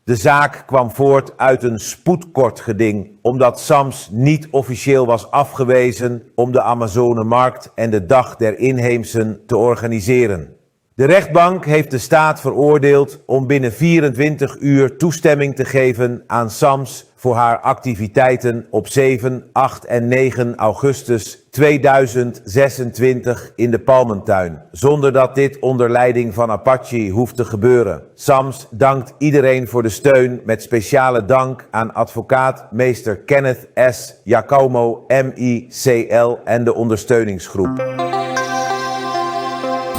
De zaak kwam voort uit een spoedkortgeding, omdat SAMS niet officieel was afgewezen om de Amazonemarkt en de Dag der Inheemsen te organiseren. De rechtbank heeft de staat veroordeeld om binnen 24 uur toestemming te geven aan SAMS voor haar activiteiten op 7, 8 en 9 augustus 2026 in de Palmentuin, zonder dat dit onder leiding van Apache hoeft te gebeuren. SAMS dankt iedereen voor de steun, met speciale dank aan advocaat meester Kenneth S. Jacaumo MICL en de ondersteuningsgroep.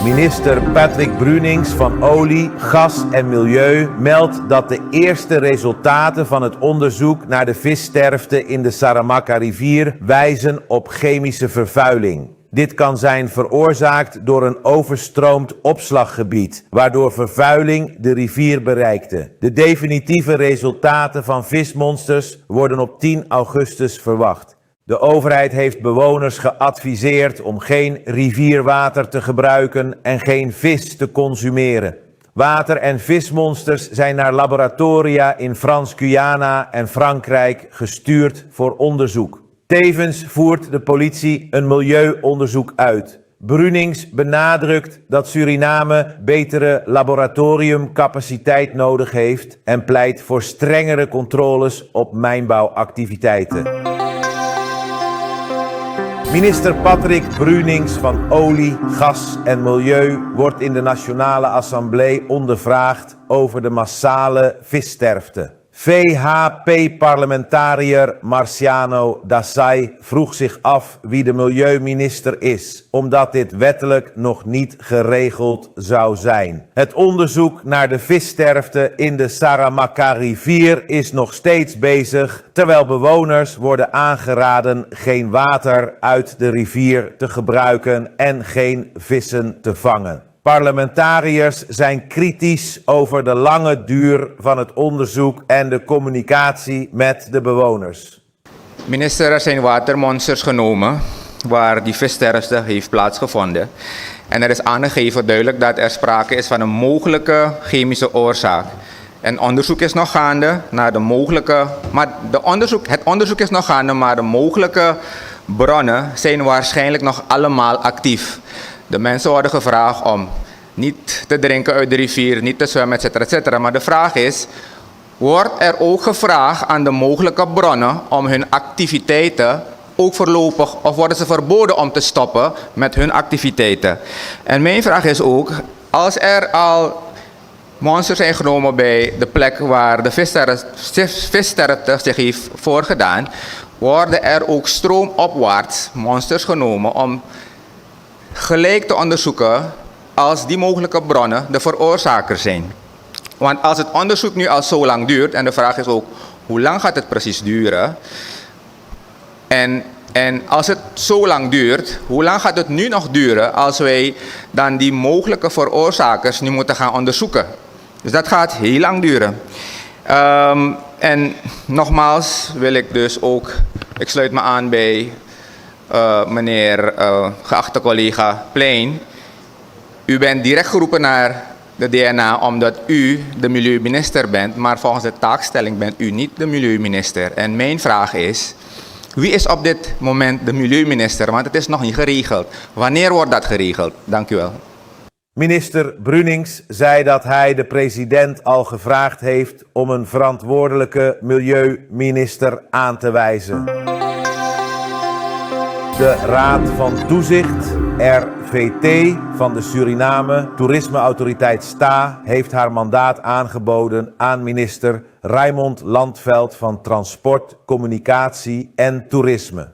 Minister Patrick Brunings van Olie, Gas en Milieu meldt dat de eerste resultaten van het onderzoek naar de vissterfte in de Saramacca-rivier wijzen op chemische vervuiling. Dit kan zijn veroorzaakt door een overstroomd opslaggebied, waardoor vervuiling de rivier bereikte. De definitieve resultaten van vismonsters worden op 10 augustus verwacht. De overheid heeft bewoners geadviseerd om geen rivierwater te gebruiken en geen vis te consumeren. Water- en vismonsters zijn naar laboratoria in Frans-Guyana en Frankrijk gestuurd voor onderzoek. Tevens voert de politie een milieuonderzoek uit. Brunings benadrukt dat Suriname betere laboratoriumcapaciteit nodig heeft en pleit voor strengere controles op mijnbouwactiviteiten. Minister Patrick Brunings van Olie, Gas en Milieu wordt in de Nationale Assemblée ondervraagd over de massale vissterfte. VHP-parlementariër Marciano Dassay vroeg zich af wie de milieuminister is, omdat dit wettelijk nog niet geregeld zou zijn. Het onderzoek naar de vissterfte in de Saramacca-rivier is nog steeds bezig, terwijl bewoners worden aangeraden geen water uit de rivier te gebruiken en geen vissen te vangen. Parlementariërs zijn kritisch over de lange duur van het onderzoek en de communicatie met de bewoners. Minister, er zijn watermonsters genomen waar die vissterfte heeft plaatsgevonden. En er is aangegeven duidelijk dat er sprake is van een mogelijke chemische oorzaak. En onderzoek is nog gaande naar de mogelijke, het onderzoek is nog gaande, maar de mogelijke bronnen zijn waarschijnlijk nog allemaal actief. De mensen worden gevraagd om niet te drinken uit de rivier, niet te zwemmen, etc. Maar de vraag is, wordt er ook gevraagd aan de mogelijke bronnen om hun activiteiten ook voorlopig, of worden ze verboden om te stoppen met hun activiteiten? En mijn vraag is ook, als er al monsters zijn genomen bij de plek waar de vissterfte zich heeft voorgedaan, worden er ook stroomopwaarts monsters genomen om gelijk te onderzoeken als die mogelijke bronnen de veroorzakers zijn. Want als het onderzoek nu al zo lang duurt, en de vraag is ook hoe lang gaat het precies duren? En als het zo lang duurt, hoe lang gaat het nu nog duren als wij dan die mogelijke veroorzakers nu moeten gaan onderzoeken? Dus dat gaat heel lang duren. En nogmaals wil ik dus ook, ik sluit me aan bij meneer geachte collega Plein. U bent direct geroepen naar de DNA omdat u de milieuminister bent, maar volgens de taakstelling bent u niet de milieuminister. En mijn vraag is, wie is op dit moment de milieuminister? Want het is nog niet geregeld. Wanneer wordt dat geregeld? Dank u wel. Minister Brunings zei dat hij de president al gevraagd heeft om een verantwoordelijke milieuminister aan te wijzen. De Raad van Toezicht, RVT, van de Suriname Toerismeautoriteit STA heeft haar mandaat aangeboden aan minister Raymond Landveld van Transport, Communicatie en Toerisme.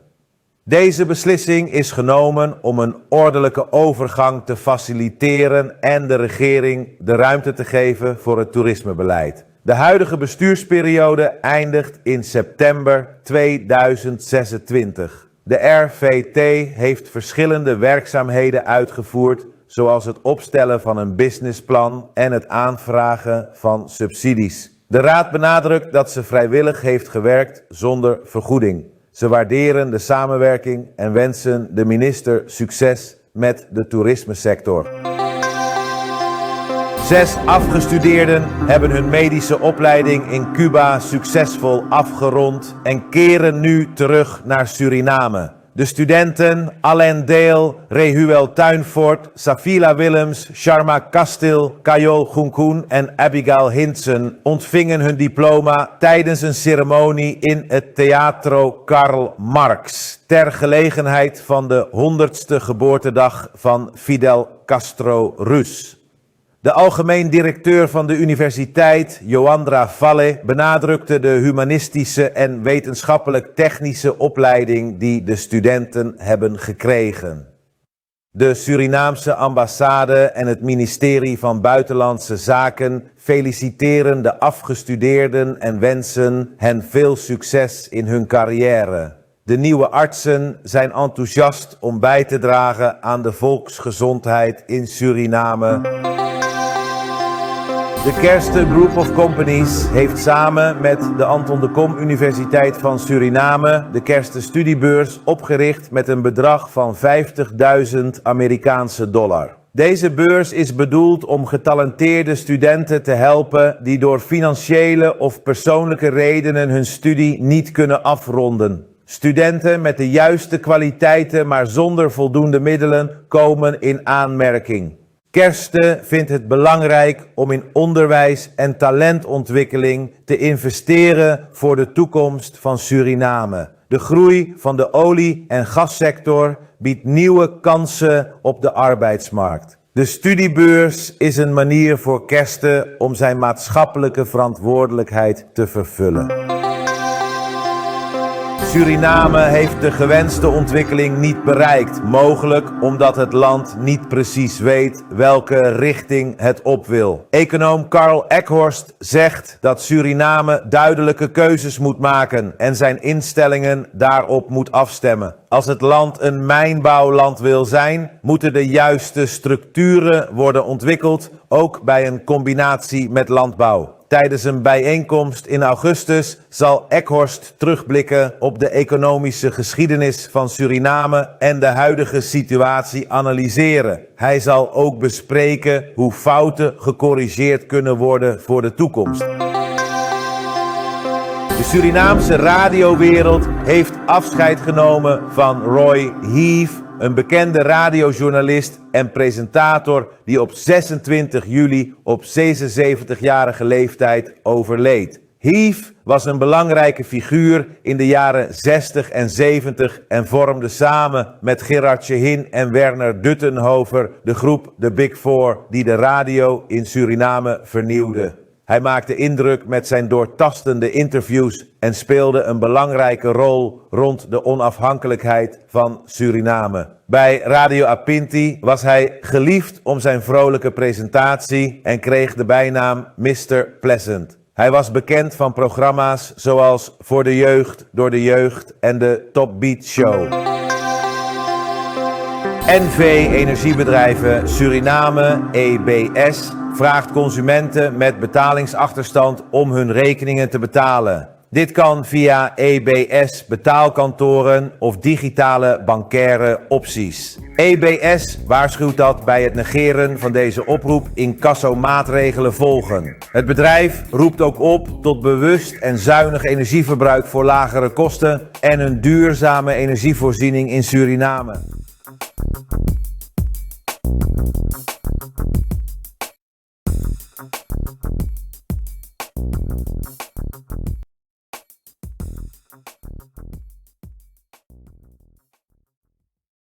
Deze beslissing is genomen om een ordelijke overgang te faciliteren en de regering de ruimte te geven voor het toerismebeleid. De huidige bestuursperiode eindigt in september 2026. De RVT heeft verschillende werkzaamheden uitgevoerd, zoals het opstellen van een businessplan en het aanvragen van subsidies. De Raad benadrukt dat ze vrijwillig heeft gewerkt zonder vergoeding. Ze waarderen de samenwerking en wensen de minister succes met de toerismesector. 6 afgestudeerden hebben hun medische opleiding in Cuba succesvol afgerond en keren nu terug naar Suriname. De studenten Alain Dale, Rehuel Tuinfort, Safila Willems, Sharma Kastil, Kajol Goenkoen en Abigail Hintsen ontvingen hun diploma tijdens een ceremonie in het Teatro Karl Marx ter gelegenheid van de 100ste geboortedag van Fidel Castro Ruz. De algemeen directeur van de universiteit, Joandra Valle, benadrukte de humanistische en wetenschappelijk-technische opleiding die de studenten hebben gekregen. De Surinaamse ambassade en het ministerie van Buitenlandse Zaken feliciteren de afgestudeerden en wensen hen veel succes in hun carrière. De nieuwe artsen zijn enthousiast om bij te dragen aan de volksgezondheid in Suriname. De Kerste Group of Companies heeft samen met de Anton de Kom Universiteit van Suriname de Kerste Studiebeurs opgericht met een bedrag van $50.000 Amerikaanse dollar. Deze beurs is bedoeld om getalenteerde studenten te helpen die door financiële of persoonlijke redenen hun studie niet kunnen afronden. Studenten met de juiste kwaliteiten maar zonder voldoende middelen komen in aanmerking. Kerste vindt het belangrijk om in onderwijs en talentontwikkeling te investeren voor de toekomst van Suriname. De groei van de olie- en gassector biedt nieuwe kansen op de arbeidsmarkt. De studiebeurs is een manier voor Kerste om zijn maatschappelijke verantwoordelijkheid te vervullen. Suriname heeft de gewenste ontwikkeling niet bereikt, mogelijk omdat het land niet precies weet welke richting het op wil. Econoom Karl Ekhorst zegt dat Suriname duidelijke keuzes moet maken en zijn instellingen daarop moet afstemmen. Als het land een mijnbouwland wil zijn, moeten de juiste structuren worden ontwikkeld, ook bij een combinatie met landbouw. Tijdens een bijeenkomst in augustus zal Ekhorst terugblikken op de economische geschiedenis van Suriname en de huidige situatie analyseren. Hij zal ook bespreken hoe fouten gecorrigeerd kunnen worden voor de toekomst. De Surinaamse radiowereld heeft afscheid genomen van Roy Heave, een bekende radiojournalist en presentator die op 26 juli op 76-jarige leeftijd overleed. Heave was een belangrijke figuur in de jaren 60 en 70 en vormde samen met Gerard Chehin en Werner Duttenhover de groep The Big Four die de radio in Suriname vernieuwde. Hij maakte indruk met zijn doortastende interviews en speelde een belangrijke rol rond de onafhankelijkheid van Suriname. Bij Radio Apinti was hij geliefd om zijn vrolijke presentatie en kreeg de bijnaam Mr. Pleasant. Hij was bekend van programma's zoals Voor de Jeugd, Door de Jeugd en de Top Beat Show. NV Energiebedrijven Suriname, EBS, vraagt consumenten met betalingsachterstand om hun rekeningen te betalen. Dit kan via EBS betaalkantoren of digitale bancaire opties. EBS waarschuwt dat bij het negeren van deze oproep incassomaatregelen volgen. Het bedrijf roept ook op tot bewust en zuinig energieverbruik voor lagere kosten en een duurzame energievoorziening in Suriname.